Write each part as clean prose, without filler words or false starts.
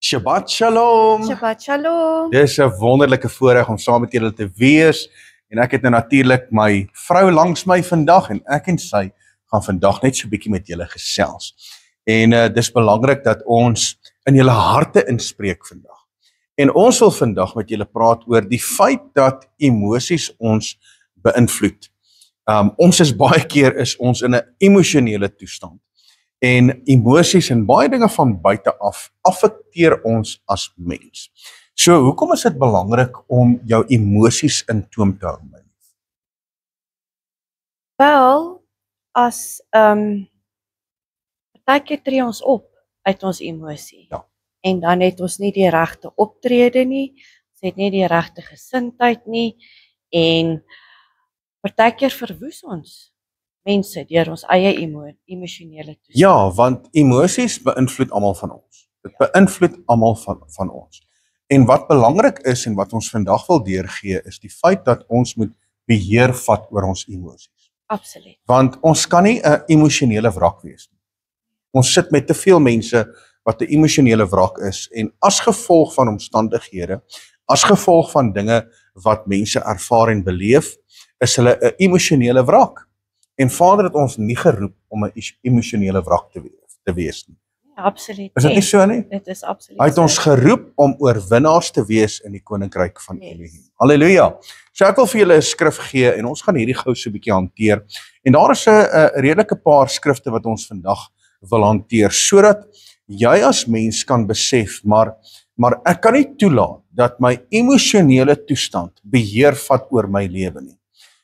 Shabbat Shalom. Shabbat Shalom. Dis 'n wonderlike voorreg om saam met julle te wees en ek het nou natuurlik my vrou langs my vandag en ek en sy gaan vandag net so 'n bietjie met julle gesels. En dis belangrik dat ons in julle harte inspreek vandag. En ons wil vandag met julle praat oor die feit dat emosies ons beïnvloed. Ons is baie keer ons in 'n emosionele toestand. En emosies en baie dinge van buite af affekteer ons as mens. So, hoekom is dit belangrik om jou emosies in toom te hou? Wel, as partykeer tree ons op uit ons emosie. Ja. En dan het ons nie die regte optrede nie, ons het nie die regte gesindheid nie en partykeer verwoes ons mense deur ons eie emosionele toestand. Ja, want emosies beïnvloed almal van ons. Dit beïnvloed almal van ons. En wat belangrik is en wat ons vandag wil deurgee is die feit dat ons moet beheer vat oor ons emosies. Absoluut. Want ons kan nie 'n emosionele wrak wees nie. Ons sit met te veel mense wat 'n emosionele wrak is en as gevolg van omstandighede, as gevolg van dinge wat mense ervaar en beleef, is hulle 'n emosionele wrak. En Vader het ons nie geroep om 'n emosionele wrak te wees nie. Ja, absoluut. Is dit nie so nie? Dit is absoluut. Hy het ons geroep om oorwinnaars te wees in die koninkryk van Elohim. Halleluja. So ek wil vir julle 'n skrif gee en ons gaan hierdie gou so 'n bietjie hanteer. En daar is 'n redelike paar skrifte wat ons vandag wil hanteer sodat jy as mens kan besef, maar ek kan nie toelaat dat my emosionele toestand beheer vat oor my lewe nie.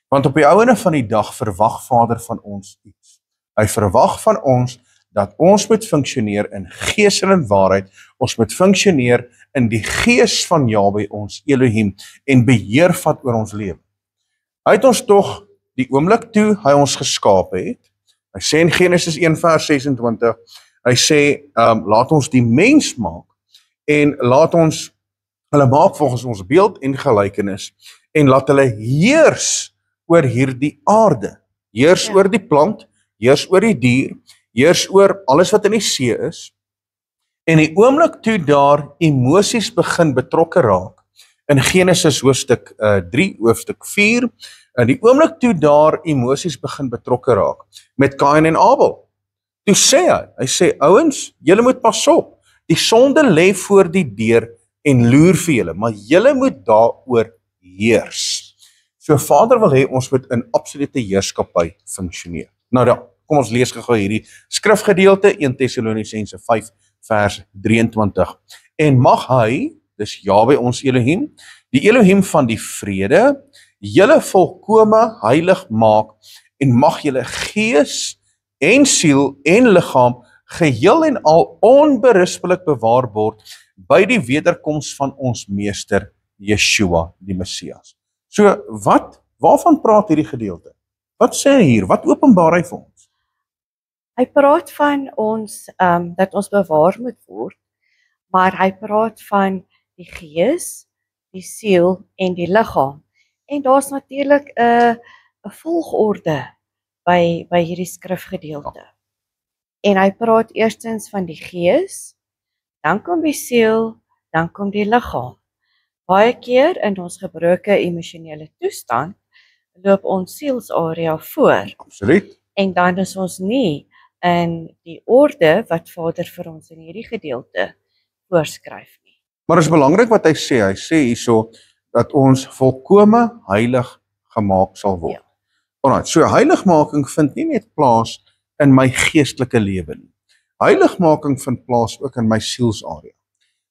Want op die ouene van die dag verwag Vader van ons iets. Hy verwag van ons dat ons moet funksioneer in gees en in waarheid. Ons moet funksioneer in die gees van Jahwe ons Elohim en beheer vat oor ons lewe. Hy het ons tog die oomblik toe hy ons geskape het. Hy sê in Genesis 1 vers 26, hy sê laat ons die mens maak en laat ons hulle maak volgens ons beeld en gelykenis en laat hulle heers oor hierdie aarde, heers oor die plant, heers oor die dier, heers oor alles wat in die see is. En die oomblik toe daar emosies begin betrokke raak, in Genesis hoofstuk 3, hoofstuk 4, in die oomblik toe daar emosies begin betrokke raak, met Kain en Abel, toe sê hy sê, ouens, julle moet pas op, die sonde lê voor die deur en loer vir julle, maar julle moet daaroor heers. So Vader wil hê ons moet in absolute heerskappy funksioneer. Nou dan, kom ons lees gou hierdie skrifgedeelte 1 Tessalonisense 5 vers 23. En mag hy, dis Jahwe ons Elohim, die Elohim van die vrede, julle volkome heilig maak en mag julle gees en siel en liggaam geheel en al onberispelik bewaar word by die wederkoms van ons meester Yeshua die Messias. So waarvan praat hierdie gedeelte? Wat sê hy hier? Wat openbaar hy vir ons? Hy praat van ons, dat ons bewaar moet word, maar hy praat van die gees, die siel en die liggaam. En daar's natuurlik 'n volgorde by hierdie skrifgedeelte. En hy praat eerstens van die gees, dan kom die siel, dan kom die liggaam. Baie keer in ons gebroke emosionele toestand loop ons sielsarea voor. Absoluut. En dan is ons nie in die orde wat Vader vir ons in hierdie gedeelte voorskryf nie. Maar is belangrik wat hy sê hierso dat ons volkome heilig gemaak sal word. Ja. Alright, so heiligmaking vind nie net plaas in my geestelike lewe nie. Heiligmaking vind plaas ook in my sielsarea.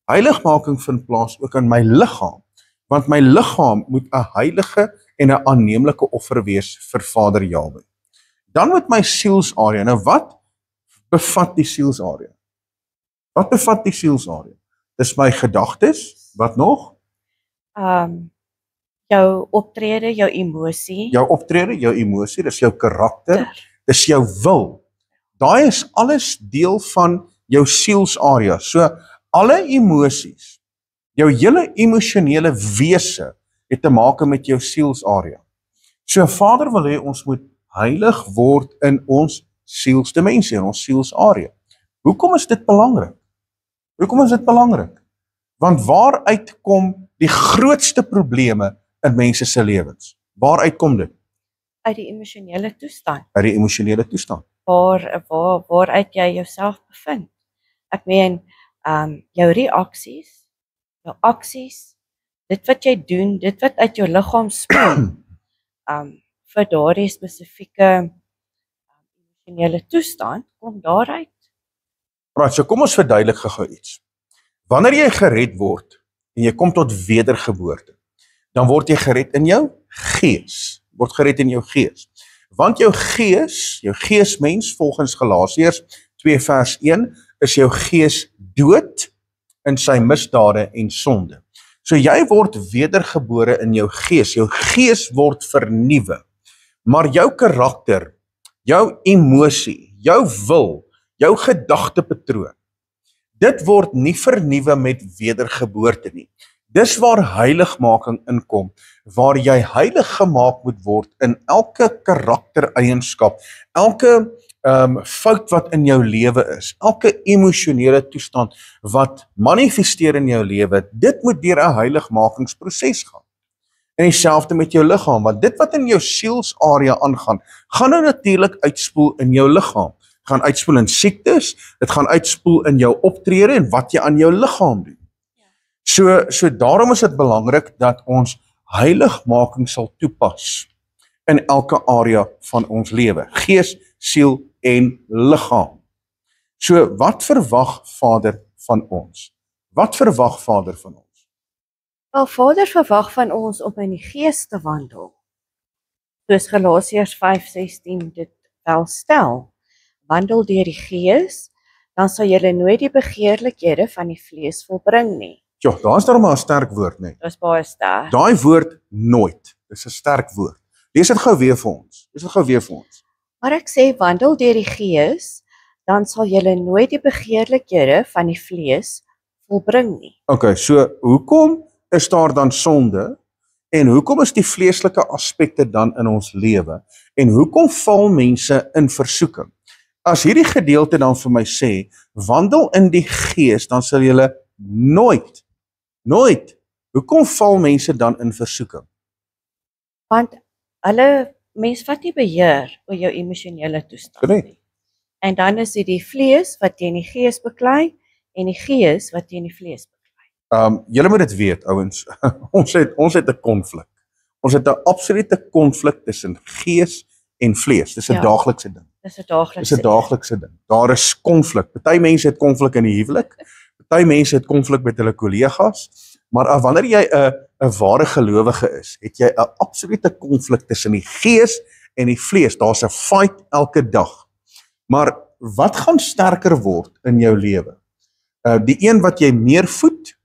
Heiligmaking vind plaas ook in my liggaam, want my liggaam moet 'n heilige en 'n aanneemlike offer wees vir Vader Jahwe. Dan moet my sielsarea. Nou wat bevat die sielsarea? Wat bevat die sielsarea? Dis my gedagtes, wat nog? Jou optrede, jou emosie. Jou optrede, jou emosie, dis jou karakter, dis jou wil. Daai is alles deel van jou sielsarea. So alle emosies, jou hele emosionele wese het te maak met jou sielsarea. So Vader wil hê ons moet heilig word in ons sielsdimensie, in ons sielsarea. Hoekom is dit belangrik? Hoekom is dit belangrik? Want waaruit kom die grootste probleme in mense se lewens? Waaruit kom dit? Uit die emosionele toestand, Uit die emosionele toestand. waaruit jy jouself bevind. Ek meen, jou reaksies, jou aksies, dit wat jy doen, dit wat uit jou liggaam spoel, vir daardie spesifieke emosionele toestand, kom daaruit. Right, so kom ons verduidelik gou iets. Wanneer jy gered word en jy kom tot wedergeboorte, dan word jy gered in jou gees. Word gered in jou gees. Want jou geesmens volgens Galasiërs 2 vers 1 is jou gees dood in sy misdade en sonde. So jy word wedergebore in jou gees word vernuwe. Maar jou karakter, jou emosie, jou wil, jou gedagtepatroon, dit word nie vernuwe met wedergeboorte nie. Dis waar heiligmaking inkom, waar jy heilig gemaak moet word in elke karaktereienskap, elke fout wat in jou lewe is, elke emosionele toestand wat manifesteer in jou lewe, dit moet deur 'n heiligmakingsproses gaan. En dieselfde met jou liggaam, want dit wat in jou sielsarea aangaan, gaan nou natuurlik uitspoel in jou liggaam. Gaan uitspoel in siektes, dit gaan uitspoel in jou optrede en wat jy aan jou liggaam doen. So daarom is dit belangrik dat ons heiligmaking sal toepas in elke area van ons lewe, gees, siel en liggaam. So wat verwag Vader van ons? Wat verwag Vader van ons? Wel, Vader verwag van ons om in die gees te wandel. Soos Galasiërs 5:16 dit wel stel. Wandel deur die gees, dan sal julle nooit die begeerlikhede van die vlees volbring nie. Ja, daar is maar 'n sterk woord, nee. Dit is baie sterk. Daai woord nooit, dis 'n sterk woord. Lees dit gou weer vir ons. Lees dit gou weer vir ons. Maar ek sê wandel deur die gees, dan sal julle nooit die begeerlikhede van die vlees volbring nie. Okay, so hoekom is daar dan sonde en hoekom is die vleeslike aspekte dan in ons lewe en hoekom val mense in versoeking? As hierdie gedeelte dan vir my sê, wandel in die gees, dan sal julle nooit, hoekom val mense dan in versoeking? Want mens vat nie beheer oor jou emosionele toestand nie. En dan is dit die vlees wat teen die gees beklei en die gees wat teen die vlees beklei. Julle moet dit weet, ouens, ons het 'n konflik. Ons het 'n absolute konflik tussen gees en vlees. Dis 'n daaglikse ding. Dis 'n daaglikse ding. Daar is konflik. Party mense het konflik in die huwelik. Party mense het konflik met hulle kollegas. Maar wanneer jy 'n ware gelowige is, het jy 'n absolute konflik tussen die gees en die vlees. Daar's 'n fight elke dag. Maar wat gaan sterker word in jou lewe? Die een wat jy meer voed,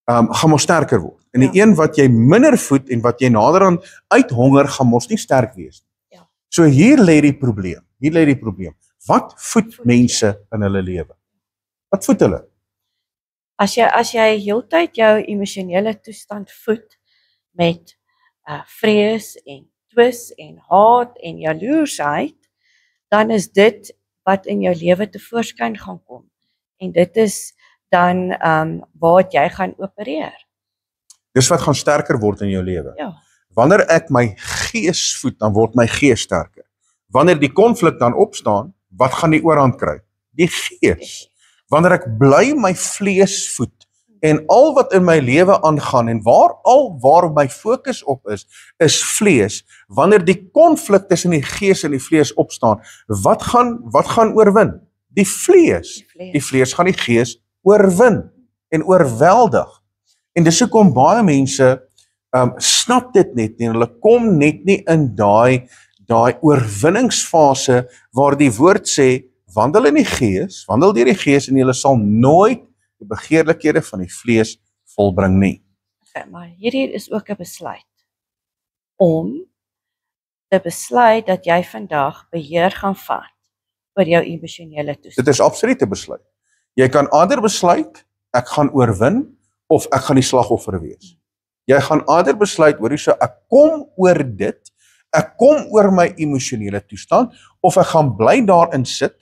gaan mos sterker word. En die een wat jy minder voed en wat jy nader aan uithonger, gaan mos nie sterk wees nie. Ja. So hier lê die probleem. Wat voed mense in hulle lewe? Wat voed hulle? As jy heeltyd jou emosionele toestand voed met vrees en twis en haat en jaloersheid, dan is dit wat in jou lewe tevoorskyn gaan kom. En dit is dan waar jy gaan opereer. Dis wat gaan sterker word in jou lewe. Ja. Wanneer ek my gees voed, dan word my gees sterker. Wanneer die konflik dan opstaan, wat gaan die oorhand kry? Die gees. Wanneer ek bly my vlees voed en al wat in my lewe aangaan en waar my fokus op is vlees. Wanneer die konflik tussen die gees en die vlees opstaan, wat gaan oorwin? Die vlees. Die vlees gaan die gees oorwin en oorweldig. En dis hoekom baie mense snap dit net nie. Hulle kom net nie in daai oorwinningsfase waar die woord sê, wandel in die gees, wandel deur die gees en julle sal nooit die begeerlikhede van die vlees volbring nie. Okay, maar hierdie is ook 'n besluit. Om te besluit dat jy vandag beheer gaan vat oor jou emosionele toestand. Dit is absoluut 'n besluit. Jy kan eerder besluit, ek gaan oorwin, of ek gaan die slagoffer wees. Jy gaan eerder besluit, hoor jy, so ek kom oor dit, ek kom oor my emosionele toestand, of ek gaan bly daarin sit,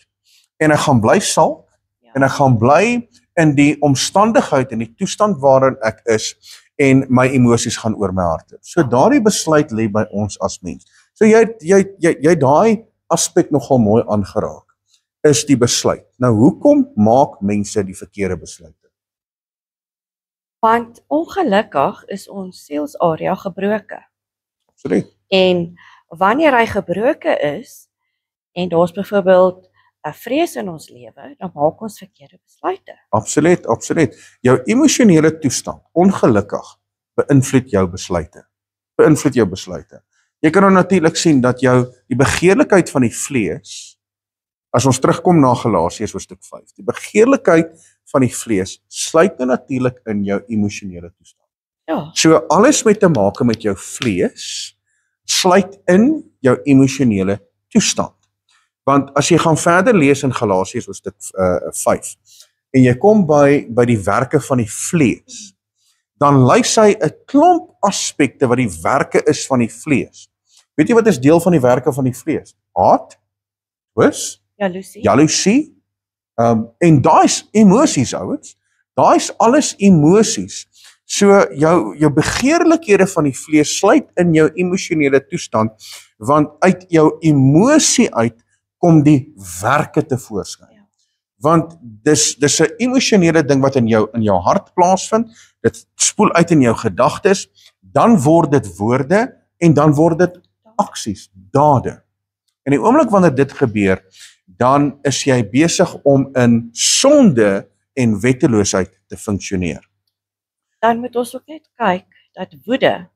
en ek gaan bly salk, en ek gaan bly in die omstandigheid en die toestand waarin ek is en my emosies gaan oor my hart. So daardie besluit lê by ons as mens. So jy daai aspek nogal mooi aangeraak, is die besluit. Nou hoekom maak mense die verkeerde besluite? Want ongelukkig is ons sielsarea gebroke. Absoluut. En wanneer hy gebroke is en daar's byvoorbeeld 'n vrees in ons lewe, dan maak ons verkeerde besluite. Absoluut, absoluut. Jou emosionele toestand, ongelukkig, beïnvloed jou besluite. Beïnvloed jou besluite. Jy kan dan natuurlik sien dat die begeerlikheid van die vlees, as ons terugkom na Galasiërs hoofstuk 5, die begeerlikheid van die vlees sluit nou natuurlik in jou emosionele toestand. Ja, So alles met te maak met jou vlees sluit in jou emosionele toestand. Want as jy gaan verder lees in Galasiërs hoofstuk 5 en jy kom by die werke van die vlees, dan lys hy 'n klomp aspekte wat die werke is van die vlees. Weet jy wat is deel van die werke van die vlees? Haat, twis, jaloesie, en daai's emosies, ouens. Daai's alles emosies. So jou begeerlikhede van die vlees sluit in jou emosionele toestand, want uit jou emosie uit kom die werke tevoorskyn. Want dis 'n emosionele ding wat in jou hart plaasvind, dit spoel uit in jou gedagtes, dan word dit woorde en dan word dit aksies, dade. En die oomblik wanneer dit gebeur, dan is jy besig om in sonde en wetteloosheid te funksioneer. Dan moet ons ook net kyk dat woede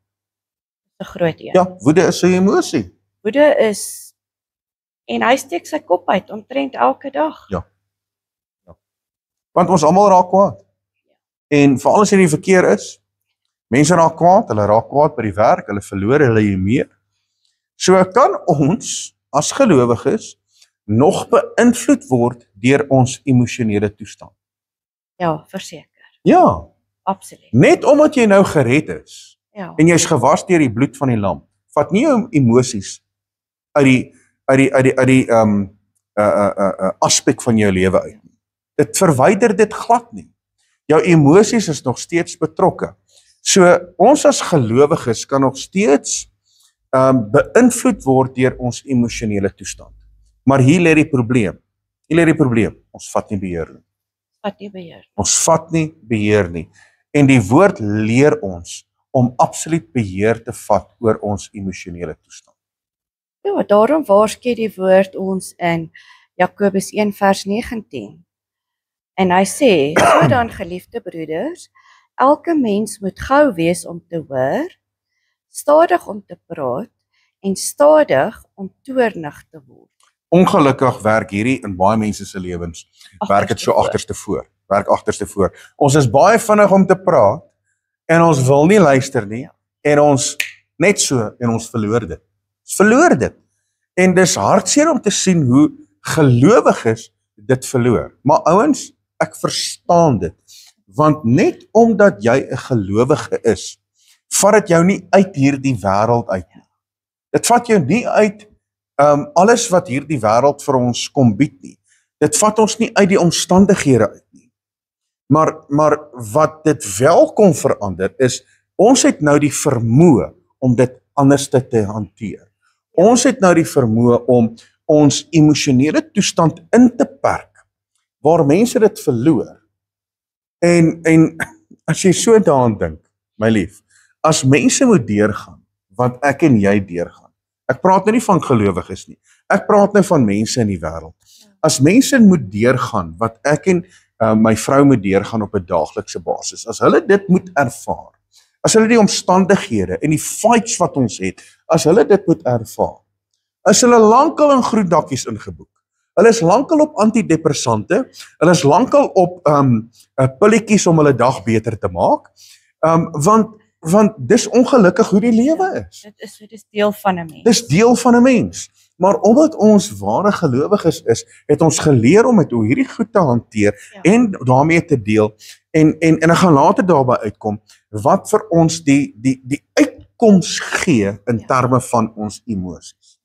'n groot een. Ja, woede is 'n emosie. Woede is, en hy steek sy kop uit omtrent elke dag. Ja. Want ons almal raak kwaad. En veral as jy in die verkeer is, mense raak kwaad, hulle raak kwaad by die werk, hulle verloor hulle meer. So kan ons as gelowiges nog beïnvloed word deur ons emosionele toestand. Ja, verseker. Ja, Absoluut. net omdat jy nou gered is Ja. en jy's gewas deur die bloed van die lam, vat nie jou emosies uit die aspek van jou lewe uit nie. Dit verwyder dit glad nie. Jou emosies is nog steeds betrokke. So ons as gelowiges kan nog steeds beïnvloed word deur ons emosionele toestand. Maar hier lê die probleem. Ons vat nie beheer nie. Ons vat nie beheer nie. En die woord leer ons om absoluut beheer te vat oor ons emosionele toestand. Ja, daarom waarsku die woord ons in Jakobus 1 vers 19. En hy sê, so dan geliefde broeders, elke mens moet gou wees om te hoor, stadig om te praat en stadig om toornig te word. Ongelukkig werk hierdie in baie mense se lewens. Werk dit so agterste voor. Ons is baie vinnig om te praat en ons wil nie luister nie en ons net so en ons verloor dit. En dis hartseer om te sien hoe gelowiges dit verloor. Maar ouens, ek verstaan dit. Want net omdat jy 'n gelowige is, vat dit jou nie uit hierdie wêreld uit nie. Dit vat jou nie uit alles wat hierdie wêreld vir ons kom bied nie. Dit vat ons nie uit die omstandighede uit nie. Maar wat dit wel kon verander is, ons het nou die vermoë om dit anders te hanteer. Ons het nou die vermoë om ons emosionele toestand in te perk, waar mense dit verloor. En as jy so daaraan dink, my lief, as mense moet deurgaan, wat ek en jy deurgaan, ek praat nou nie van gelowiges nie, ek praat nou van mense in die wêreld. As mense moet deurgaan, wat ek en my vrou moet deurgaan op 'n daaglikse basis, as hulle dit moet ervaar, as hulle die omstandighede en die fights wat ons het, as hulle dit moet ervaar, is hulle lankal in groendakkies ingeboek. Hulle is lankal op antidepressante, hulle is lankal op pilletjies om hulle dag beter te maak, want dis ongelukkig hoe die lewe is. Dit is deel van 'n mens. Dis deel van 'n mens. Maar omdat ons ware gelowiges is, het ons geleer om met hoe hierdie goed te hanteer en daarmee te deel. En ek gaan later daarby uitkom wat vir ons die uitkoms gee in terme van ons emosies.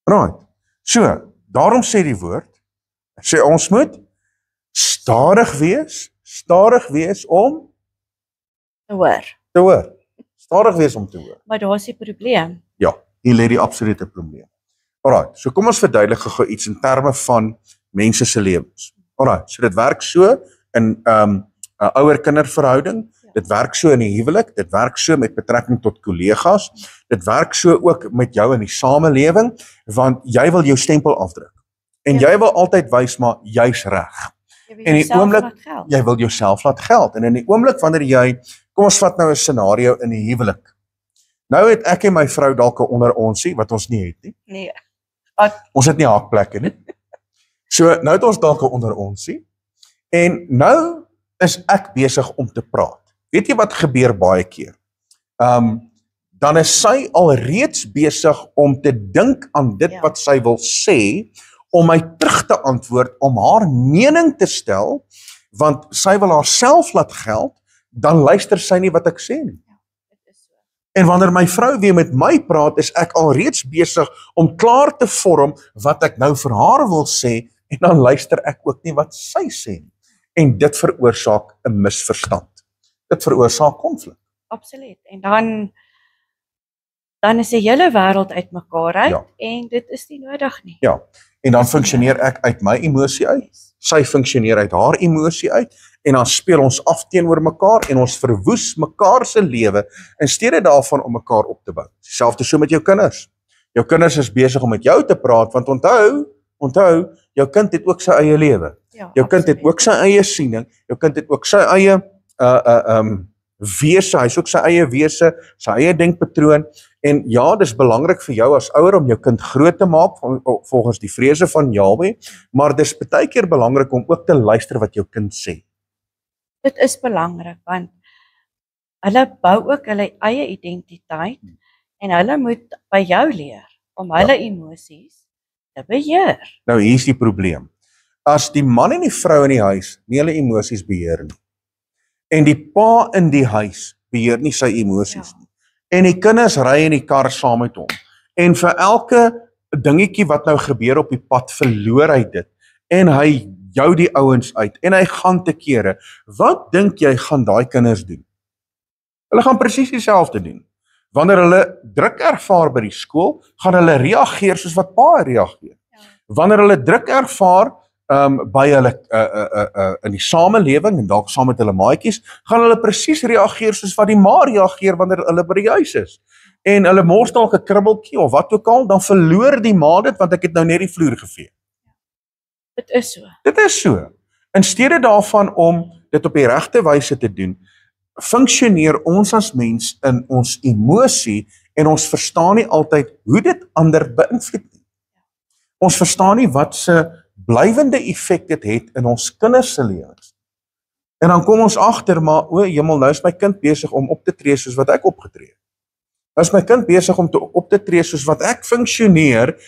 Right. So, daarom sê die woord, sê ons moet Stadig wees om te hoor. te hoor. Stadig wees om te hoor. Maar daar is die probleem. Ja, hier lê die absolute probleem. Alright, so kom ons verduidelik gou iets in terme van mense se lewens. Alright, so dit werk so in 'n ouer-kinderverhouding, dit werk so in die huwelik, dit werk so met betrekking tot kollegas, dit werk so ook met jou in die samelewing, want jy wil jou stempel afdruk. En jy wil altyd wys maar jy's reg. En die oomblik jy wil jouself laat geld. En in die oomblik wanneer jy, kom ons vat nou 'n scenario in die huwelik. Nou het ek en my vrou dalk 'n onder onsie wat ons nie het nie. Nee. Ons het nie haakplekke nie. So nou het ons dalk 'n onder onsie. En nou is ek besig om te praat. Weet jy wat gebeur baie keer? Dan is sy alreeds besig om te dink aan dit wat sy wil sê, om my terug te antwoord, om haar mening te stel, want sy wil haarself laat geld, dan luister sy nie wat ek sê nie. En wanneer my vrou weer met my praat, is ek alreeds besig om klaar te vorm wat ek nou vir haar wil sê, en dan luister ek ook nie wat sy sê nie. En dit veroorsaak 'n misverstand. Dit veroorsaak konflik. Absoluut. En dan is die hele wêreld uitmekaar uit en dit is nie nodig nie. Ja. En dan funksioneer ek uit my emosie uit. Sy funksioneer uit haar emosie uit en dan speel ons af teenoor mekaar en ons verwoes mekaar se lewe in steede daarvan om mekaar op te bou. Dieselfde so met jou kinders. Jou kinders is besig om met jou te praat want onthou, jou kind het ook sy eie lewe. Jou kind het ook sy eie siening, jou kind het ook sy eie wese, hy is ook sy eie wese, sy eie denkpatroon. En ja, dis belangrik vir jou as ouer om jou kind groot te maak volgens die vrese van Jahwe, maar dis baie keer belangrik om ook te luister wat jou kind sê. Dit is belangrik want hulle bou ook hulle eie identiteit en hulle moet by jou leer om hulle emosies te beheer. Nou hier's die probleem. As die man en die vrou in die huis nie hulle emosies beheer nie, en die pa in die huis beheer nie sy emosies nie, en die kinders ry in die kar saam met hom, en vir elke dingetjie wat nou gebeur op die pad, verloor hy dit, en hy jou die ouens uit, en hy gaan te kere, wat dink jy gaan daai kinders doen? Hulle gaan presies dieselfde doen. Wanneer hulle druk ervaar by die skool, gaan hulle reageer soos wat pa reageer. Wanneer hulle druk ervaar by hulle in die samelewing en dalk saam met hulle maatjies, gaan hulle presies reageer soos wat die ma reageer wanneer hulle by die huis is. En hulle mors dalk 'n kribbeltjie of wat ook al, dan verloor die ma dit want ek het nou net die vloer gevee. Dit is so. Dit is so. In steede daarvan om dit op die regte wyse te doen, funksioneer ons as mens in ons emosie en ons verstaan nie altyd hoe dit ander beïnvloed nie. Ons verstaan nie wat se blywende effek dit het in ons kinders se lewens. En dan kom ons agter, maar o, hemel, nou is my kind besig om op te tree soos wat ek opgetree het. Nou is my kind besig om op te tree soos wat ek funksioneer,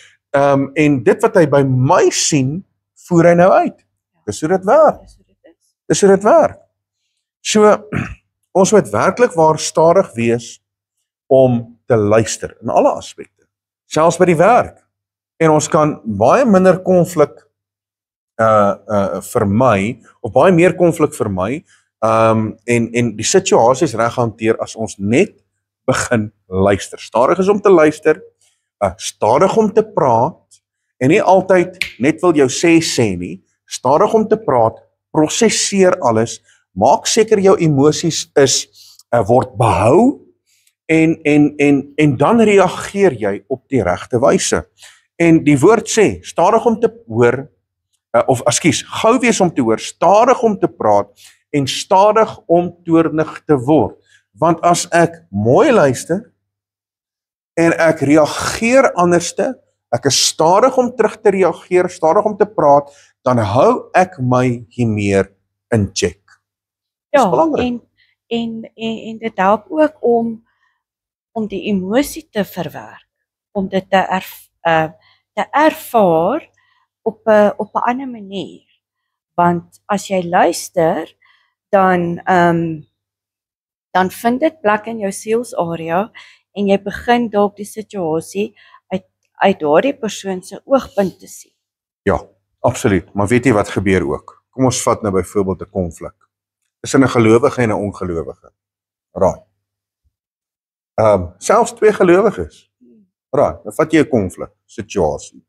en dit wat hy by my sien, voer hy nou uit. Dis hoe dit werk. Dis hoe dit werk. So, ons moet werklik waar stadig wees om te luister in alle aspekte, selfs by die werk. En ons kan baie minder konflik vermy, of baie meer konflik vermy, en die situasies reg hanteer as ons net begin luister. Stadig is om te luister, stadig om te praat, en nie altyd net wil jou sê nie, stadig om te praat, prosesseer alles, maak seker jou emosies word behou, en dan reageer jy op die regte wyse. En die woord sê, stadig om te hoor, gou wees om te hoor, stadig om te praat, en stadig om toornig te word. Want as ek mooi luister, en ek reageer anderste, ek is stadig om terug te reageer, stadig om te praat, dan hou ek my meer in check. Ja, en dit help ook om die emosie te verwerk, om dit te ervaar op 'n ander manier. Want as jy luister, dan vind dit plek in jou sielsarea en jy begin dalk die situasie uit daardie persoon se oogpunt te sien. Ja, absoluut. Maar weet jy wat gebeur ook? Kom ons vat nou byvoorbeeld 'n konflik. Tussen 'n gelowige en 'n ongelowige. Right. Selfs twee gelowiges. Right, dan vat jy 'n konflik situasie.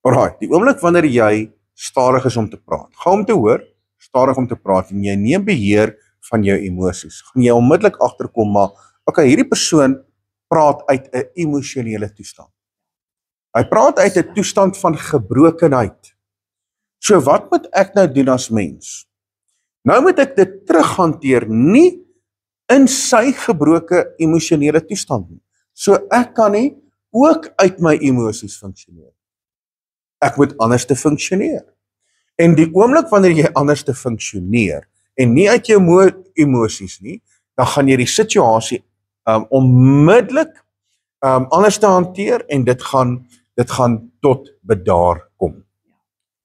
Right, die oomblik wanneer jy stadig is om te praat, gou om te hoor, stadig om te praat en jy neem beheer van jou emosies, gaan jy onmiddellik agterkom maar okay, hierdie persoon praat uit 'n emosionele toestand. Hy praat uit 'n toestand van gebrokenheid. So wat moet ek nou doen as mens? Nou moet ek dit terughanteer, nie in sy gebroke emosionele toestand nie. So ek kan nie ook uit my emosies funksioneer. Ek moet anders te funksioneer. En die oomblik wanneer jy anders te funksioneer en nie uit jou emosies nie, dan gaan jy die situasie onmiddellik anders te hanteer en dit gaan tot bedaar kom.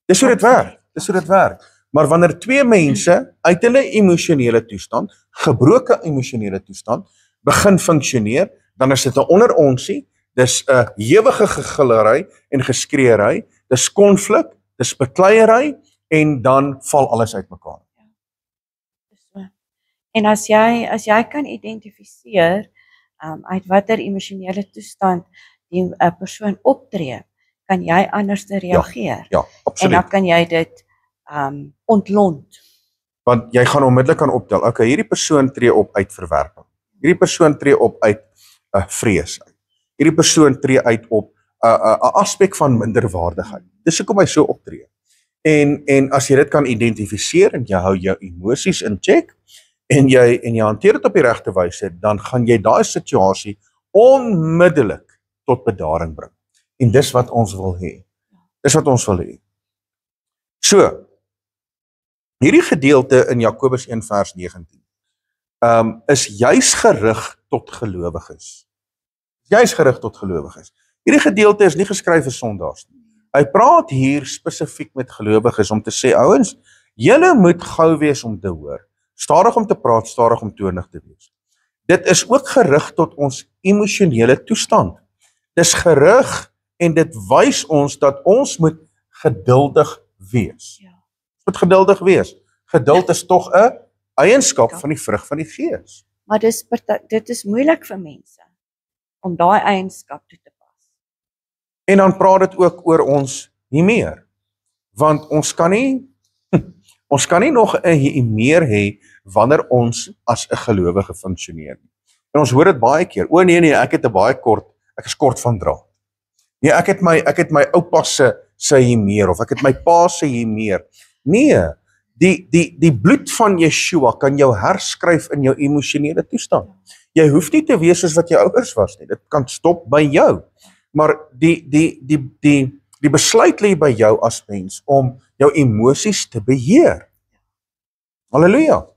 Dis hoe dit werk. Dis hoe dit werk. Maar wanneer twee mense uit hulle emosionele toestand, gebroke emosionele toestand, begin funksioneer, dan is dit 'n onderonsie, dis 'n ewige gegillery en geskreeery, dis konflik, dis bekleierery en dan val alles uitmekaar. En as jy kan identifiseer uit watter emosionele toestand die persoon optree, kan jy anders reageer. Ja, absoluut. En dan kan jy dit ontlont. Want jy gaan onmiddellik kan optel, okay, hierdie persoon tree op uit verwerping. Hierdie persoon tree op uit vrees uit. Hierdie persoon tree uit op 'n aspek van minderwaardigheid. Dis hoekom hy so optree. En as jy dit kan identifiseer en jy hou jou emosies in check en jy hanteer dit op die regte wyse, dan gaan jy daai situasie onmiddellik tot bedaring bring. En dis wat ons wil hê. Dis wat ons wil hê. So, hierdie gedeelte in Jakobus 1 vers 19 is juis gerig tot gelowiges. Juis gerig tot gelowiges. Hierdie gedeelte is nie geskryf vir sondaars nie. Hy praat hier spesifiek met gelowiges om te sê, ouens, julle moet gou wees om te hoor, stadig om te praat, stadig om toornig te wees. Dit is ook gerig tot ons emosionele toestand. Dis gerig en dit wys ons dat ons moet geduldig wees. Ja. Ons moet geduldig wees. Geduld is tog 'n eienskap van die vrug van die Gees. Maar dit is moeilik vir mense om daai eienskap toe te pas. En dan praat dit ook oor ons nie meer. Want ons kan nie nog 'n meer hê wanneer ons as 'n gelowige funksioneer nie. En ons hoor dit baie keer. O nee, ek is kort van draad. Nee, ek het my oupa se hier of ek het my pa se hier. Nee, die bloed van Yeshua kan jou herskryf in jou emosionele toestand. Jy hoef nie te wees soos wat jou ouers was nie. Dit kan stop by jou. Maar die besluit lê by jou as mens om jou emosies te beheer. Halleluja.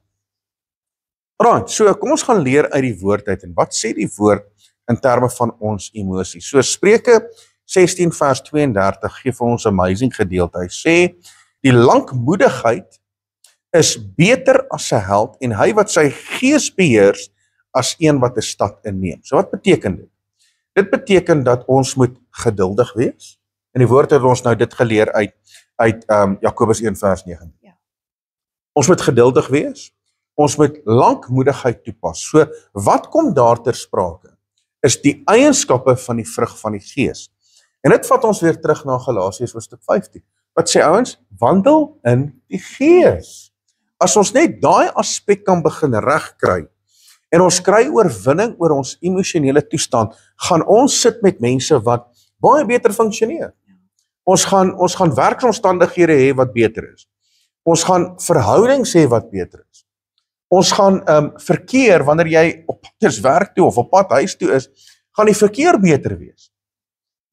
Right, so kom ons gaan leer uit die woord uit en wat sê die woord in terme van ons emosies. So Spreuke 16 vers 32 gee vir ons 'n amazing gedeelte. Hy sê die lankmoedigheid is beter as 'n held en hy wat sy gees beheers as een wat 'n stad inneem. So wat beteken dit? Dit beteken dat ons moet geduldig wees. En die woord het ons nou dit geleer uit Jakobus 1 vers 19. Ja. Ons moet geduldig wees. Ons moet lankmoedigheid toepas. So wat kom daar ter sprake? Is die eienskappe van die vrug van die Gees. En dit vat ons weer terug na Galasiërs hoofstuk 15. Wat sê ouens? Wandel in die Gees. As ons net daai aspek kan begin regkry en ons kry oorwinning oor ons emosionele toestand, gaan ons sit met mense wat baie beter funksioneer. Ons gaan werksomstandighede hê wat beter is. Ons gaan verhoudings hê wat beter is. Ons gaan verkeer, wanneer jy op pad werk toe of op pad huis toe is, gaan die verkeer beter wees.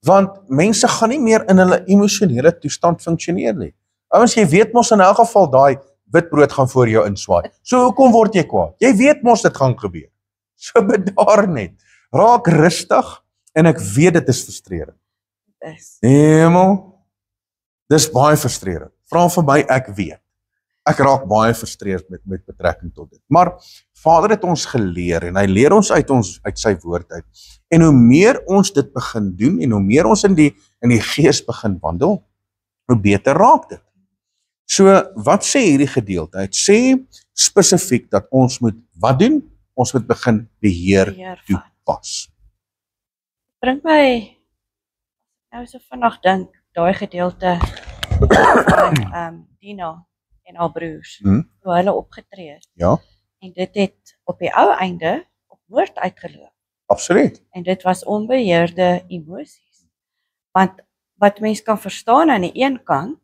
Want mense gaan nie meer in hulle emosionele toestand funksioneer nie. Ouens, jy weet mos in elk geval daai witbrood gaan voor jou inswaai. So hoekom word jy kwaad? Jy weet mos dit gaan gebeur. So bedaar net. Raak rustig en ek weet dit is frustrerend. Hemel, dis baie frustrerend. Vra vir my, ek weet. Ek raak baie frustreerd met betrekking tot dit. Maar Vader het ons geleer en hy leer ons uit sy woord uit. En hoe meer ons dit begin doen en hoe meer ons in die Gees begin wandel, hoe beter raak dit. So, wat sê hierdie gedeelte? Dit sê spesifiek dat ons moet wat doen? Ons moet begin beheer toepas. Bring my nou so vinnig dink daai gedeelte van Dina en haar broers, hoe hulle opgetree het. Ja. En dit het op die ou einde op moord uitgeloop. Absoluut. En dit was onbeheerde emosies. Want wat mens kan verstaan aan die een kant,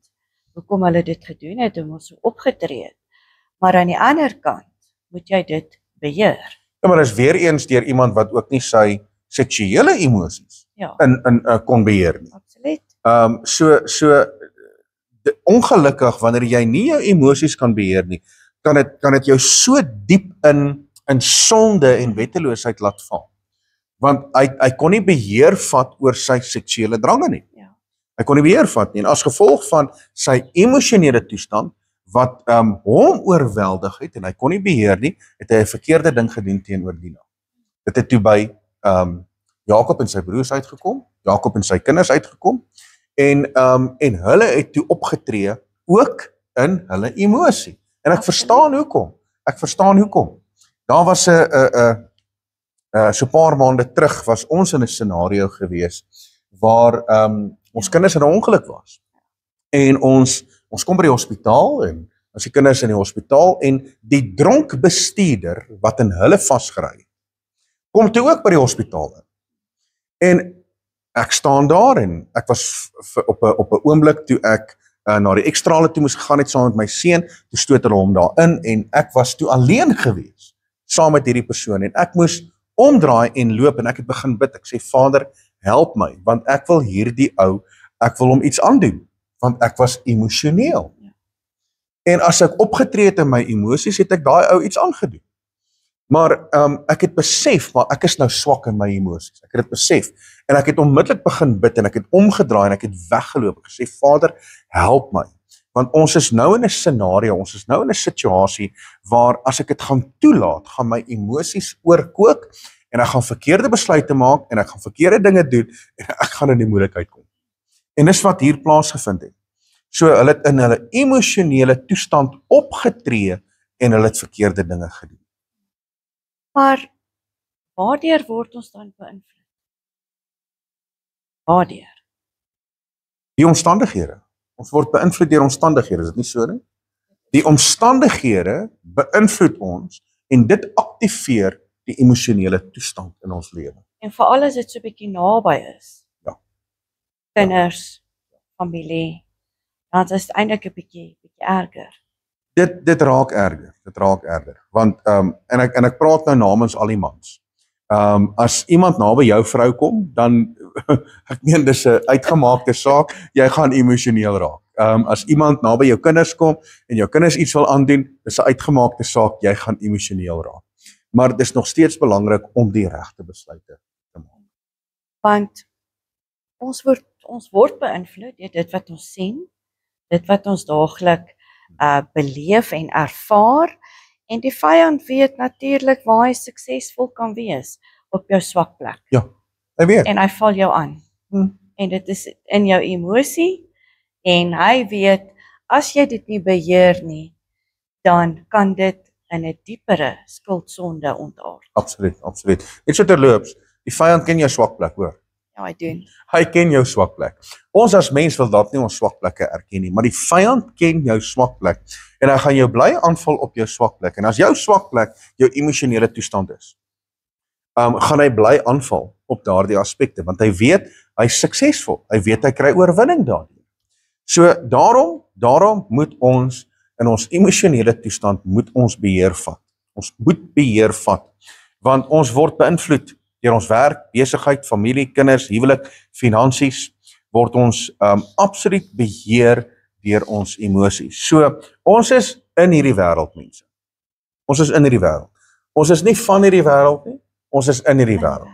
hoekom hulle dit gedoen het, hoe ons so opgetree het. Maar aan die ander kant, moet jy dit beheer. Ja, maar is weer eens deur iemand wat ook nie sy seksuele emosies in kon beheer nie. Absoluut. Ongelukkig wanneer jy nie jou emosies kan beheer nie, kan dit jou so diep in sonde en wetteloosheid laat val. Want hy kon nie beheer vat oor sy seksuele drange nie. Ja. Hy kon nie beheer vat nie en as gevolg van sy emosionele toestand wat hom oorweldig het en hy kon nie beheer nie, het hy 'n verkeerde ding gedoen teenoor Dina. Dit het toe by Jakob en sy broers uitgekom, Jakob en sy kinders uitgekom en hulle het toe opgetree ook in hulle emosie. En ek verstaan hoekom. Daar was so 'n paar maande terug was ons in 'n scenario gewees waar ons kinders in 'n ongeluk was. En ons kom by die hospitaal en ons die kinders in die hospitaal en die dronk bestuurder wat in hulle vasgery het, kom toe ook by die hospitaal in. En ek staan daar en ek was op 'n oomblik toe ek na die ekstrale toe moes gegaan het saam met my seun, toe stoot hulle hom daarin en ek was toe alleen gewees saam met hierdie persoon en ek moes omdraai en loop en ek het begin bid. Ek sê Vader, help my want ek wil hierdie ou, ek wil hom iets aandoen want ek was emosioneel. En as ek opgetree het in my emosies, het ek daai ou iets aangedoen. Maar ek het besef, maar ek is nou swak in my emosies. Ek het dit besef en ek het onmiddellik begin bid en ek het omgedraai en ek het weggeloop. Ek gesê Vader, help my. Want ons is nou in 'n scenario, ons is nou in 'n situasie waar as ek dit gaan toelaat, gaan my emosies oorkook en ek gaan verkeerde besluite maak en ek gaan verkeerde dinge doen en ek gaan in die moeilikheid kom. En dis wat hier plaasgevind het. So hulle het in hulle emosionele toestand opgetree en hulle het verkeerde dinge gedoen. Maar waardeur word ons dan beïnvloed? Waardeur? Die omstandighede. Ons word beïnvloed deur omstandighede, is dit nie so nie? Die omstandighede beïnvloed ons en dit aktiveer die emosionele toestand in ons lewe. En veral as dit so 'n bietjie naby is. Ja. Kinders, familie, dan is dit eintlik 'n bietjie erger. Dit raak erger. Want en ek praat nou namens al die mans. As iemand naby jou vrou kom, dan ek meen dis 'n uitgemaakte saak, jy gaan emosioneel raak. As iemand naby jou kinders kom en jou kinders iets wil aandoen, dis 'n uitgemaakte saak, jy gaan emosioneel raak. Maar dis nog steeds belangrik om die regte besluite te maak. Want ons word beïnvloed deur dit wat ons sien, dit wat ons daagliks beleef en ervaar. En die vyand weet natuurlik waar hy suksesvol kan wees op jou swak plek. Ja, hy weet. En hy val jou aan. En dit is in jou emosie en hy weet as jy dit nie beheer nie, dan kan dit in 'n diepere skuldsonde ontaard. Absoluut. Net so terloops, die vyand ken jou swak plek, hoor. Ja, hy doen. Hy ken jou swak plek. Ons as mens wil dalk nie ons swak plekke erken nie, maar die vyand ken jou swak plek en hy gaan jou bly aanval op jou swak plek. En as jou swak plek jou emosionele toestand is, gaan hy bly aanval op daardie aspekte want hy weet hy's suksesvol. Hy weet hy kry oorwinning daardie. So daarom moet ons in ons emosionele toestand moet ons beheer vat. Ons moet beheer vat want ons word beïnvloed deur ons werk, besigheid, familie, kinders, huwelik, finansies, word ons absoluut beheer deur ons emosies. So, ons is in hierdie wêreld, mense. Ons is in hierdie wêreld. Ons is nie van hierdie wêreld nie, ons is in hierdie wêreld.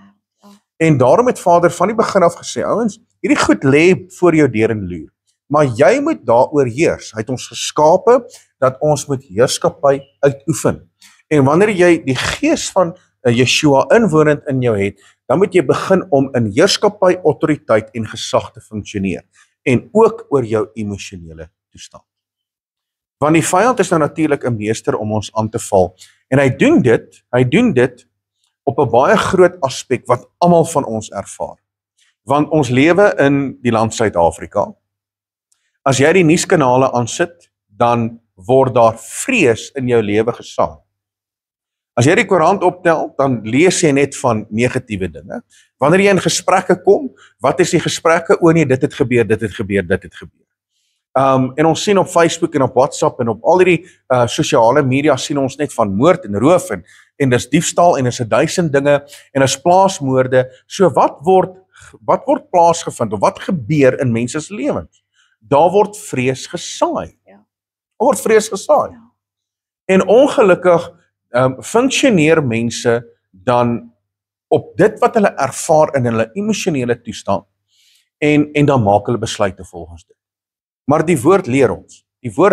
En daarom het Vader van die begin af gesê, ouens, hierdie goed lê voor jou deur en loer. Maar jy moet daaroor heers. Hy het ons geskape dat ons moet heerskappy uitoefen. En wanneer jy die gees van Yeshua inwonend in jou het, dan moet jy begin om in heerskappy, autoriteit en gesag te funksioneer en ook oor jou emosionele toestand. Want die vyand is nou natuurlik 'n meester om ons aan te val. En hy doen dit op 'n baie groot aspek wat almal van ons ervaar. Want ons lewe in die land Suid-Afrika. As jy die nuuskanale aansit, dan word daar vrees in jou lewe gesaai. As jy die koerant optel, dan lees jy net van negatiewe dinge. Wanneer jy in gesprekke kom, wat is die gesprekke? O nee, dit het gebeur, dit het gebeur, dit het gebeur. En ons sien op Facebook en op WhatsApp en op al die sosiale media sien ons net van moord en roof en dis diefstal en dis 1000 dinge en dis plaasmoorde. So wat word plaasgevind of wat gebeur in mense se lewens? Daar word vrees gesaai. Ja. Daar word vrees gesaai. Ja. En ongelukkig funksioneer mense dan op dit wat hulle ervaar in hulle emosionele toestand en dan maak hulle besluite volgens dit. Maar die woord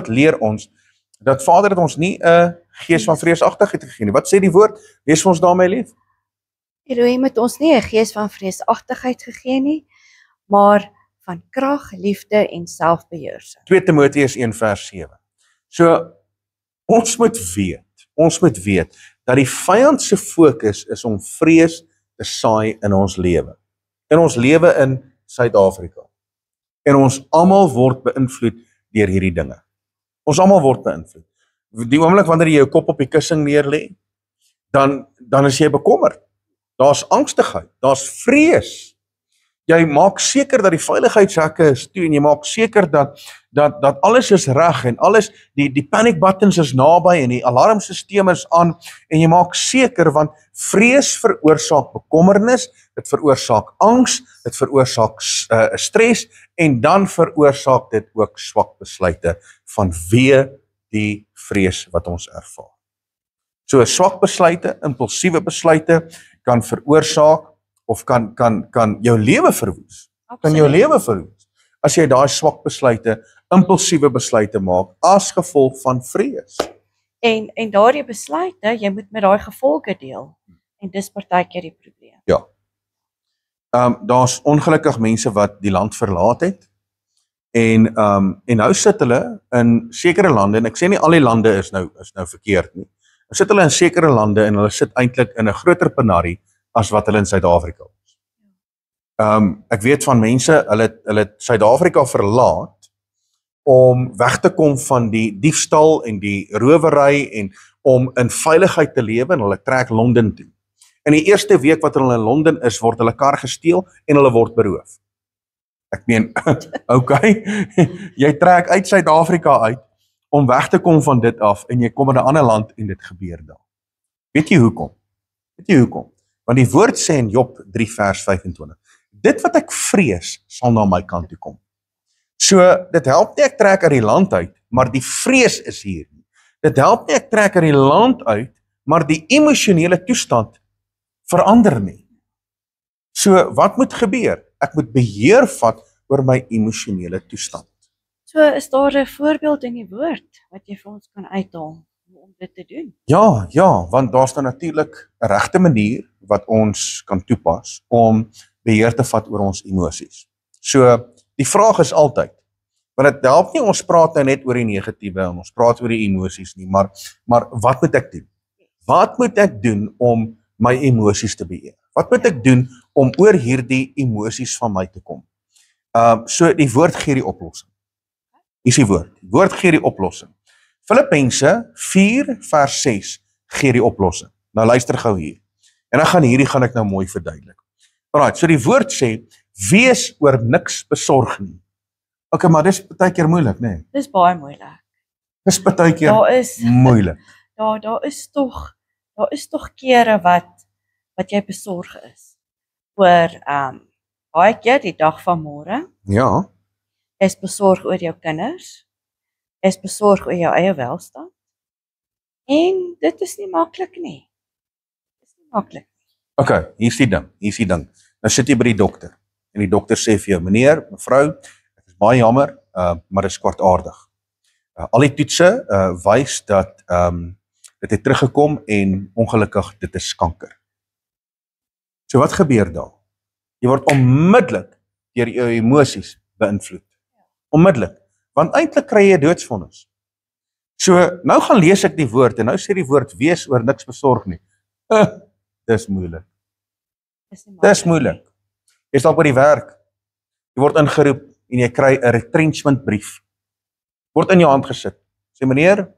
leer ons dat Vader het ons nie 'n gees van vreesagtigheid gegee nie. Wat sê die woord? Lees vir ons daarmee lief. Elohim het ons nie 'n gees van vreesagtigheid gegee nie, maar van krag, liefde en selfbeheersing. 2 Timoteus 1 vers 7. So ons moet weet dat die vyand se fokus is om vrees te saai in ons lewe. In ons lewe in Suid-Afrika. En ons almal word beïnvloed deur hierdie dinge. Ons almal word beïnvloed. Die oomblik wanneer jy jou kop op die kussing neerlê, dan is jy bekommerd. Daar's angstigheid, daar's vrees. Jy maak seker dat die veiligheidshekke is toe en jy maak seker dat alles is reg en alles die panic buttons is naby en die alarmstelsel is aan en jy maak seker want vrees veroorsaak bekommernis, dit veroorsaak angs, dit veroorsaak stres en dan veroorsaak dit ook swak besluite vanweë die vrees wat ons ervaar. So swak besluite, impulsiewe besluite kan veroorsaak of kan jou lewe verwoes. Kan jou lewe verwoes. As jy daai swak besluite, impulsiewe besluite maak as gevolg van vrees. En daardie besluite, jy moet met daai gevolge deel. En dis partykeer die probleem. Ja. Daar's ongelukkig mense wat die land verlaat het. En nou sit hulle in sekere lande en ek sê nie al die lande is nou verkeerd nie. Nou sit hulle in sekere lande en hulle sit eintlik in 'n groter penarie as wat hulle in Suid-Afrika is. Ek weet van mense, hulle het Suid-Afrika verlaat om weg te kom van die diefstal en die rowery en om in veiligheid te lewe en hulle trek Londen toe. In die eerste week wat hulle in Londen is, word hulle kar gesteel en hulle word beroof. Ek meen, okay, jy trek uit Suid-Afrika uit om weg te kom van dit af en jy kom in 'n ander land en dit gebeur daar. Weet jy hoekom? Want die woord sê in Job 3 vers 25, dit wat ek vrees sal na my kant toe kom. So, dit help nie ek trek uit die land uit, maar die vrees is hier. Dit help nie ek trek uit die land uit, maar die emosionele toestand verander nie. So, wat moet gebeur? Ek moet beheer vat oor my emosionele toestand. So is daar 'n voorbeeld in die woord wat jy vir ons kan uithaal om dit te doen? Ja, want daar's dan natuurlik 'n regte manier wat ons kan toepas om beheer te vat oor ons emosies. So, die vraag is altyd, want dit help nie ons praat nou net oor die negatiewe en ons praat oor die emosies nie, maar wat moet ek doen? Wat moet ek doen om my emosies te beheer? Wat moet ek doen om oor hierdie emosies van my te kom? So die woord gee die oplossing. Is die woord gee die oplossing. Filippense 4 vers 6 gee die oplossing. Nou luister gou hier. En dan gaan ek nou mooi verduidelik. Alright, so die woord sê, wees oor niks besorg nie. Okay, maar dis baie keer moeilik, né? Nee? Dis baie moeilik. Dis baie keer moeilik. Daar is tog kere wat jy besorg is oor baie keer die dag van môre. Ja. Is besorg oor jou kinders. Is besorg oor jou eie welstand. En dit is nie maklik nie. Okay, hier is die ding. Nou sit jy by die dokter en die dokter sê vir jou, meneer, mevrou, ek is baie jammer, maar dit is kwartaardig. Al die toetse wys dat dit het teruggekom en ongelukkig dit is kanker. So wat gebeur daar? Jy word onmiddellik deur jou emosies beïnvloed. Onmiddellik, want eintlik kry jy 'n doodsvonnis. So, nou gaan lees ek die woord en nou sê die woord wees oor niks besorg nie. Dis moeilik. Dis moeilik. Jy staan by die werk. Jy word ingeroep en jy kry 'n retrenchment brief. Word in jou hand gesit. Sê meneer,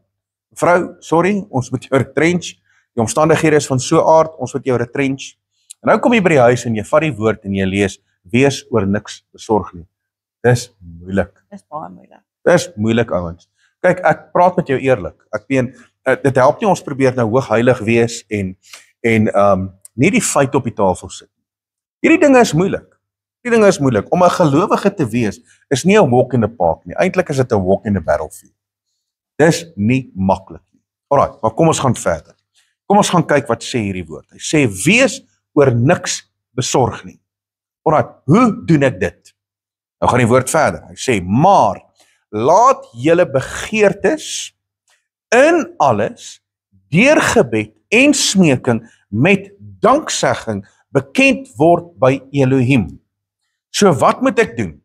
mevrou, sorry, ons moet jou retrench. Die omstandighede is van so 'n aard, ons moet jou retrench. En nou kom jy by die huis en jy vat die woord en jy lees wees oor niks besorg nie. Dis moeilik. Dis baie moeilik. Dis moeilik ouens. Kyk, ek praat met jou eerlik. Ek meen dit help nie ons probeer nou hoogheilig wees en nie die feite op die tafel sit nie. Hierdie dinge is moeilik. Hierdie dinge is moeilik. Om 'n gelowige te wees is nie 'n walk in the park nie. Eintlik is dit 'n walk in the battlefield. Dis nie maklik nie. Alraai, maar kom ons gaan verder. Kom ons gaan kyk wat sê hierdie woord. Hy sê wees oor niks besorg nie. Alraai, hoe doen ek dit? Nou gaan die woord verder. Hy sê maar laat julle begeertes in alles deur gebed en smeking met danksegging bekend word by Elohim. So wat moet ek doen?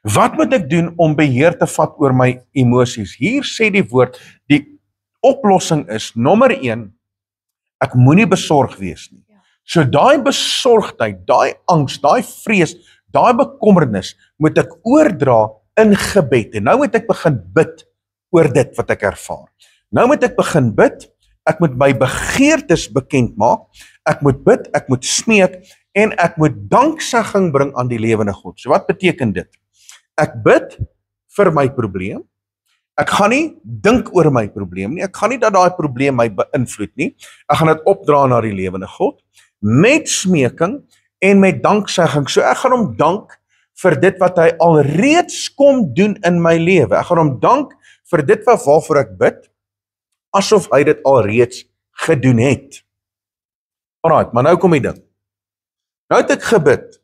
Wat moet ek doen om beheer te vat oor my emosies? Hier sê die woord, die oplossing is nommer 1, ek moenie besorg wees nie. So daai besorgdheid, daai angs, daai vrees, daai bekommernis moet ek oordra in gebed. En nou moet ek begin bid oor dit wat ek ervaar. Nou moet ek begin bid, ek moet my begeertes bekend maak, ek moet bid, ek moet smeek en ek moet danksegging bring aan die lewende God. So wat beteken dit? Ek bid vir my probleem. Ek gaan nie dink oor my probleem nie. Ek gaan nie dat daai probleem my beïnvloed nie. Ek gaan dit opdra na die lewende God met smeking en met danksegging. So ek gaan hom dank vir dit wat hy alreeds kom doen in my lewe. Ek gaan hom dank vir dit waarvoor ek bid, asof hy dit alreeds gedoen het. Alright, maar nou kom die ding. Nou het ek gebid.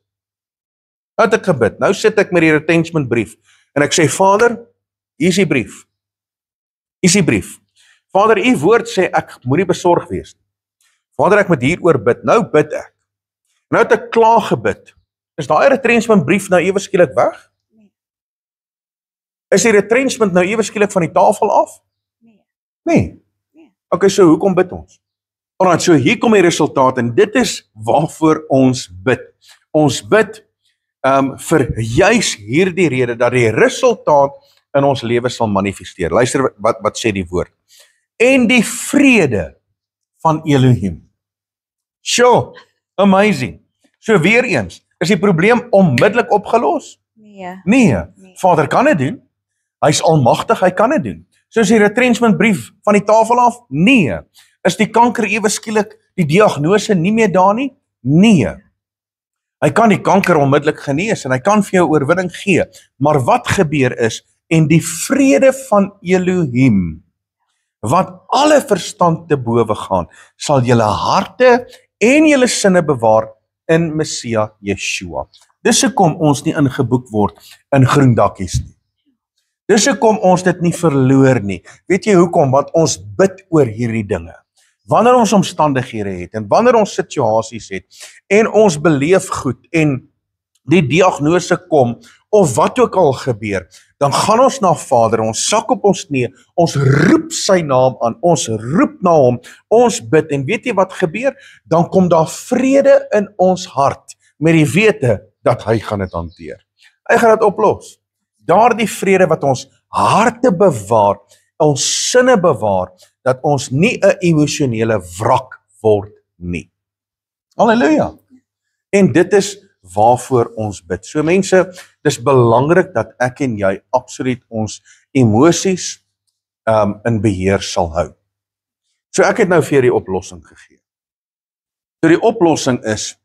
Nou sit ek met die retrenchment brief en ek sê Vader, hier is die brief. Vader, u woord sê ek moenie besorg wees nie. Vader, ek moet hieroor bid. Nou bid ek. Nou het ek klaar gebid. Is daai retrenchment brief nou ewe skielik weg? Nee. Is die retrenchment nou ewe skielik van die tafel af? Nee. Okay, so hoekom bid ons? Alright, so hier kom die resultaat en dit is waarvoor ons bid. Ons bid vir juis hierdie rede dat die resultaat in ons lewe sal manifesteer. Luister wat sê die woord. En die vrede van Elohim. Sure, amazing. So weer eens, is die probleem onmiddellik opgelos? Nee. Vader kan dit doen. Hy's almagtig, hy kan dit doen. So is die retrenchment brief van die tafel af? Nee. Is die kanker ewe skielik die diagnose nie meer daar nie? Nee. Hy kan die kanker onmiddellik genees en hy kan vir jou oorwinning gee. Maar wat gebeur is, en die vrede van Elohim, wat alle verstand te bowe gaan, sal julle harte en julle sinne bewaar in Messia Yeshua. Dis hoekom ons nie ingeboek word in groen dakkies nie. Dis hoekom ons dit nie verloor nie. Weet jy hoekom? Want ons bid oor hierdie dinge. Wanneer ons omstandighede het en wanneer ons situasies het en ons beleef goed en die diagnose kom of wat ook al gebeur, dan gaan ons na Vader, ons sak op ons knie, ons roep sy naam aan, ons roep na hom, ons bid en weet jy wat gebeur? Dan kom daar vrede in ons hart met die wete dat hy gaan dit hanteer. Hy gaan dit oplos. Daardie vrede wat ons harte bewaar, ons sinne bewaar, dat ons nie 'n emosionele wrak word nie. Halleluja. En dit is waarvoor ons bid. So mense, dis belangrik dat ek en jy absoluut ons emosies in beheer sal hou. So ek het nou vir die oplossing gegee. So die oplossing is,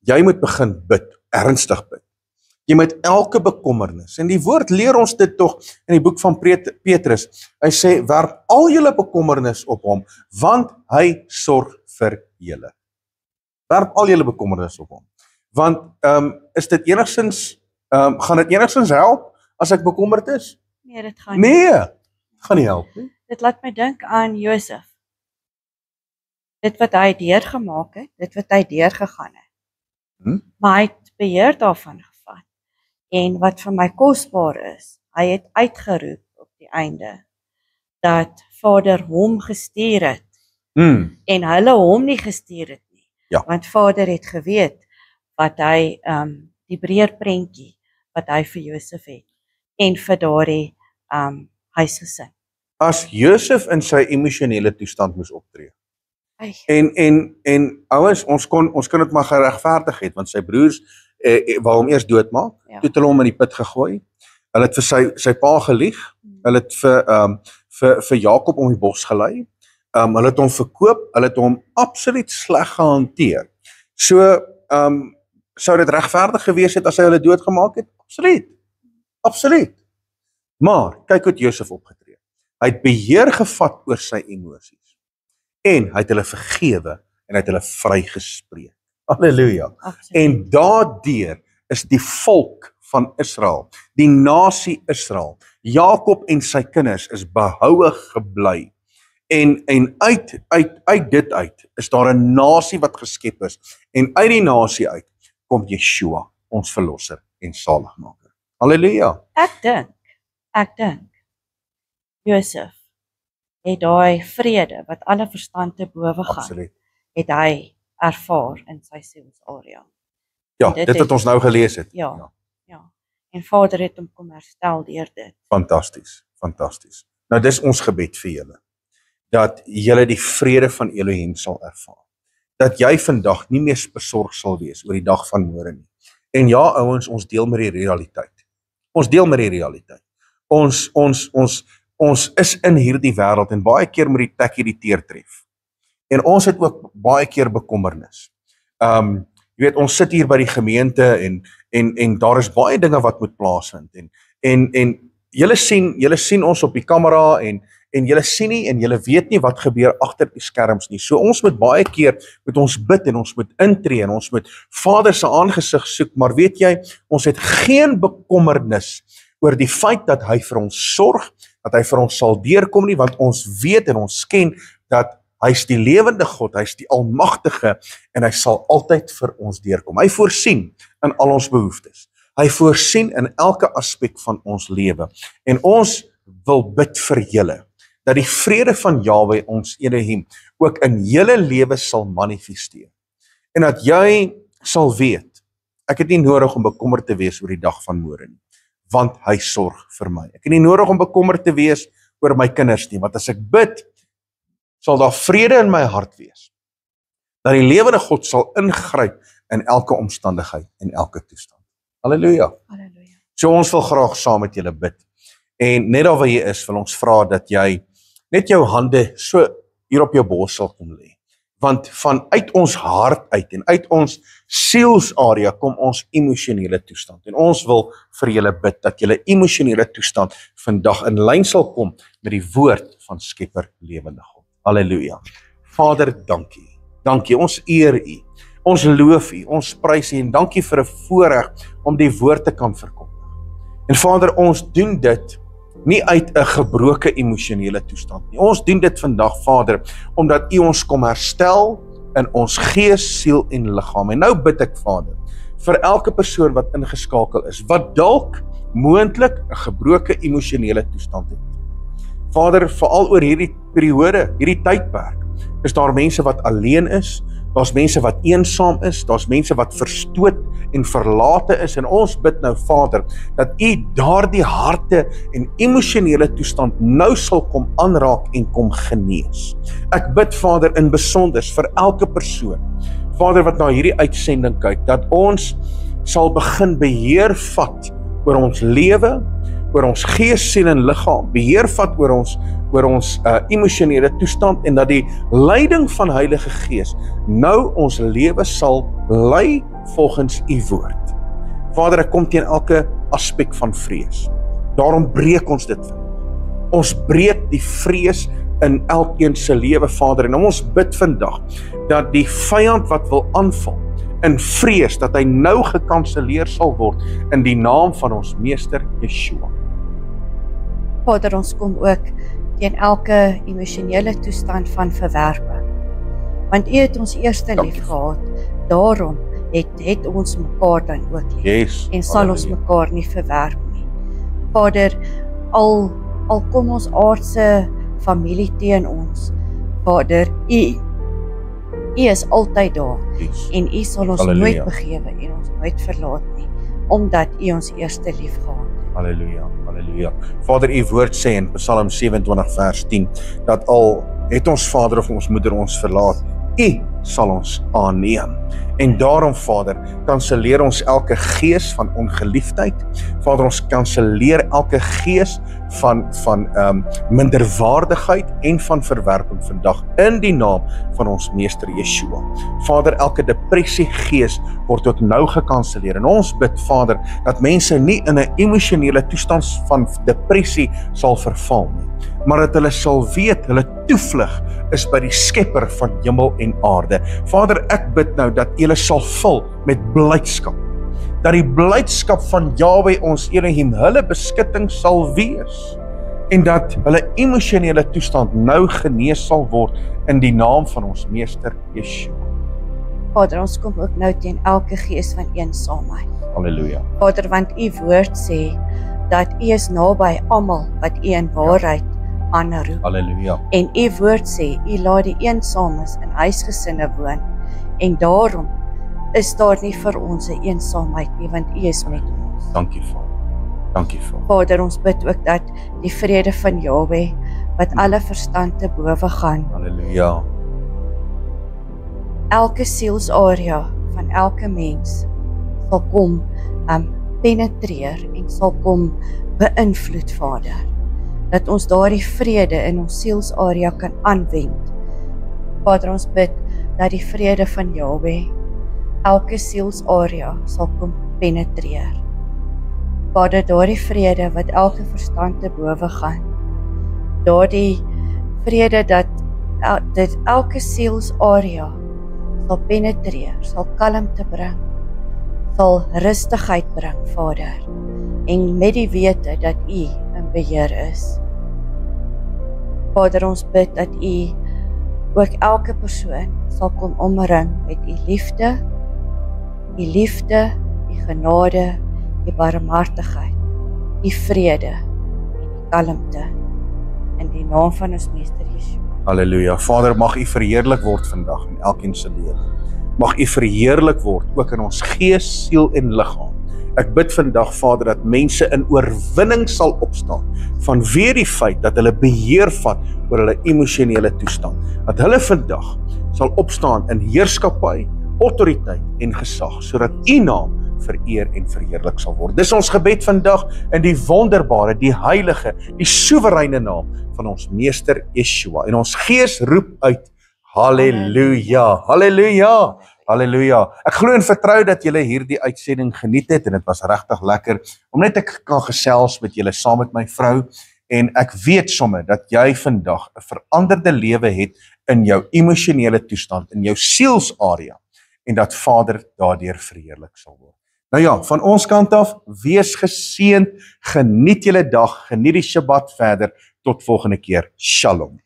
jy moet begin bid, ernstig bid. Jy moet elke bekommernis, en die woord leer ons dit tog in die boek van Petrus, hy sê, werp al julle bekommernis op hom, want hy sorg vir julle. Werp al julle bekommernis op hom. Want is dit enigstens, gaan dit enigstens help as ek bekommerd is? Nee, dit gaan nie. Nee, gaan nie help nie. Dit laat my dink aan Josef. Dit wat hy deurgemaak het, dit wat hy deurgegaan het. Maar hy het beheer daarvan gevat. En wat vir my kosbaar is, hy het uitgeroep op die einde, dat Vader hom gestuur het en hulle hom nie gestuur het nie. Ja. Want Vader het geweet wat hy die breër prentjie wat hy vir Josef het en vir daardie huisgesin. As Josef in sy emosionele toestand moes optree. Ai. En ouens, ons kon dit maar geregverdig het, want sy broers wou hom eers doodmaak, toe het hulle hom in die put gegooi. Hulle het vir sy pa gelieg. Hulle het vir Jakob om die bos gelei. Hulle het hom verkoop, hulle het hom absoluut sleg gehanteer. So, sou dit regverdig gewees het as hy hulle doodgemaak het? Absoluut. Absoluut. Maar, kyk hoe Josef opgetree. Hy het beheer gevat oor sy emosies. En hy het hulle vergewe en hy het hulle vrygespreek. Halleluja. En daardeur is die volk van Israel, die nasie Israel, Jakob en sy kinders is behoue gebly. En uit dit uit is daar 'n nasie wat geskep is. En uit die nasie uit kom Yeshua, ons verlosser en saligmaker. Halleluja. Ek dink Josef het daai vrede wat alle verstand te bowe gaan. Absoluut. Het hy ervaar in sy sielsarea. Ja, dit wat ons nou gelees het. Ja. En Vader het hom kom herstel deur dit. Fantasties. Nou dis ons gebed vir julle. Dat julle die vrede van Elohim sal ervaar. Dat jy vandag nie meer besorg sal wees oor die dag van môre nie. En ja, ouens, ons deel met die realiteit. Ons is in hierdie wêreld en baie keer moet die tekkie die teer tref. En ons het ook baie keer bekommernis. Jy weet, ons sit hier by die gemeente en daar is baie dinge wat moet plaasvind. En julle sien ons op die kamera en julle sien nie en julle weet nie wat gebeur agter die skerms nie. So ons moet baie keer met ons bid en ons moet intree en ons moet Vader se aangesig soek, maar weet jy, ons het geen bekommernis oor die feit dat hy vir ons sorg, dat hy vir ons sal deurkom nie, want ons weet en ons ken dat hy is die lewende God, hy is die almagtige en hy sal altyd vir ons deurkom. Hy voorsien in al ons behoeftes. Hy voorsien in elke aspek van ons lewe. En ons wil bid vir julle dat die vrede van Jahwe ons Elohim ook in julle lewe sal manifesteer. En dat jy sal weet, ek het nie nodig om bekommerd te wees oor die dag van môre nie, want hy sorg vir my. Ek het nie nodig om bekommerd te wees oor my kinders nie, want as ek bid, sal daar vrede in my hart wees. Dat die lewende God sal ingryp in elke omstandigheid en elke toestand. Halleluja. So ons wil graag saam met julle bid. En net daar waar jy is, wil ons vra dat jy net jou hande so hier op jou bors sal kom lê. Want vanuit ons hart uit en uit ons sielsarea kom ons emosionele toestand. En ons wil vir julle bid dat julle emosionele toestand vandag in lyn sal kom met die woord van Skepper lewende God. Halleluja. Vader, dankie. Dankie, ons eer U. Ons loof U, ons prys U en dankie vir 'n voorreg om die woord te kan verkondig. En Vader, ons doen dit nie uit 'n gebroke emosionele toestand nie. Ons doen dit vandag, Vader, omdat U ons kom herstel in ons gees, siel en liggaam. En nou bid ek, Vader, vir elke persoon wat ingeskakel is, wat dalk moontlik 'n gebroke emosionele toestand het. Vader, veral oor hierdie periode, hierdie tydperk, is daar mense wat alleen is, daar's mense wat eensaam is, daar's mense wat verstoot en verlate is, en ons bid nou, Vader, dat U daardie harte en emosionele toestand nou sal kom aanraak en kom genees. Ek bid, Vader, in besonder vir elke persoon, Vader, wat na hierdie uitsending kyk, dat ons sal begin beheer vat oor ons lewe, oor ons gees, siel en liggaam, beheer vat oor ons emosionele toestand, en dat die leiding van Heilige Gees nou ons lewe sal lei volgens U woord. Vader, ek kom teen elke aspek van vrees. Daarom breek ons dit vandag. Ons breek die vrees in elkeen se lewe, Vader, en ons bid vandag dat die vyand wat wil aanval in vrees, dat hy nou gekanselleer sal word in die naam van ons Meester Yeshua. Vader, ons kom ook teen elke emosionele toestand van verwerping. Want U het ons eerste lief gehad, daarom het ons mekaar dan ook lief. Yes, en sal ons mekaar nie verwerp nie. Vader, al kom ons aardse familie teen ons. Vader, U is altyd daar Yes. en U sal ons Halleluja. nooit begewe en ons nooit verlaat nie, omdat U ons eerste lief gehad het. Halleluja, halleluja. Vader, U woord sê in Psalm 27 vers 10, dat al het ons vader of ons moeder ons verlaat, U sal ons aanneem. En daarom, Vader, kanselleer ons elke gees van ongeliefdheid. Vader, ons kanselleer elke gees van minderwaardigheid en van verwerping vandag in die naam van ons meester Yeshua. Vader, elke depressie gees word ook nou gekanselleer. En ons bid, Vader, dat mense nie in 'n emosionele toestand van depressie sal verval nie, maar dat hulle sal weet, hulle toevlug is by die skepper van hemel en aarde. Vader, ek bid nou dat julle sal vul met blydskap, dat die blydskap van Yahweh ons Elohim hulle beskutting sal wees, en dat hulle emosionele toestand nou genees sal word in die naam van ons meester Yeshua. Vader, ons kom ook nou teen elke gees van eensaamheid. Halleluja. Vader, want U woord sê dat U is naby almal wat U in waarheid aanroep. Halleluja. En U woord sê, U laat die eensaames in huisgesinne woon. En daarom is daar nie vir ons 'n eensaamheid nie, want U is met ons. Dankie, Vader. Dankie, Vader. Vader, ons bid ook dat die vrede van Yahweh, wat alle verstand te bowe gaan, Halleluja. elke sielsarea van elke mens sal kom penetreer en sal kom beïnvloed, Vader. Dat ons daardie vrede in ons sielsarea kan aanwend. Vader, ons bid dat die vrede van Yahweh elke sielsarea sal kom penetreer. Vader, daardie vrede wat elke verstand te bowe gaan, daardie vrede dat dit elke sielsarea sal penetreer, sal kalmte bring, sal rustigheid bring, Vader, en met die wete dat U in beheer is. Vader, ons bid dat U ook elke persoon sal kom omring met U liefde, U genade, U barmhartigheid, U vrede en U kalmte, in die naam van ons meester Yeshua. Halleluja. Vader, mag U verheerlik word vandag in elkeen se lewe. Mag U verheerlik word ook in ons gees, siel en liggaam. Ek bid vandag, Vader, dat mense in oorwinning sal opstaan vanweë die feit dat hulle beheer vat oor hulle emosionele toestand. Dat hulle vandag sal opstaan in heerskappy, autoriteit en gesag, sodat U naam vereer en verheerlik sal word. Dis ons gebed vandag in die wonderbare, die heilige, die soewereine naam van ons meester Yeshua. En ons gees roep uit, halleluja, halleluja, halleluja. Ek glo en vertrou dat julle hierdie uitsending geniet het en dit was regtig lekker om net ek kan gesels met julle saam met my vrou, en ek weet sommer dat jy vandag 'n veranderde lewe het in jou emosionele toestand, in jou sielsarea, en dat Vader daardeur verheerlik sal word. Nou ja, van ons kant af, wees geseënd, geniet julle dag, geniet die Shabbat verder, tot volgende keer, Shalom.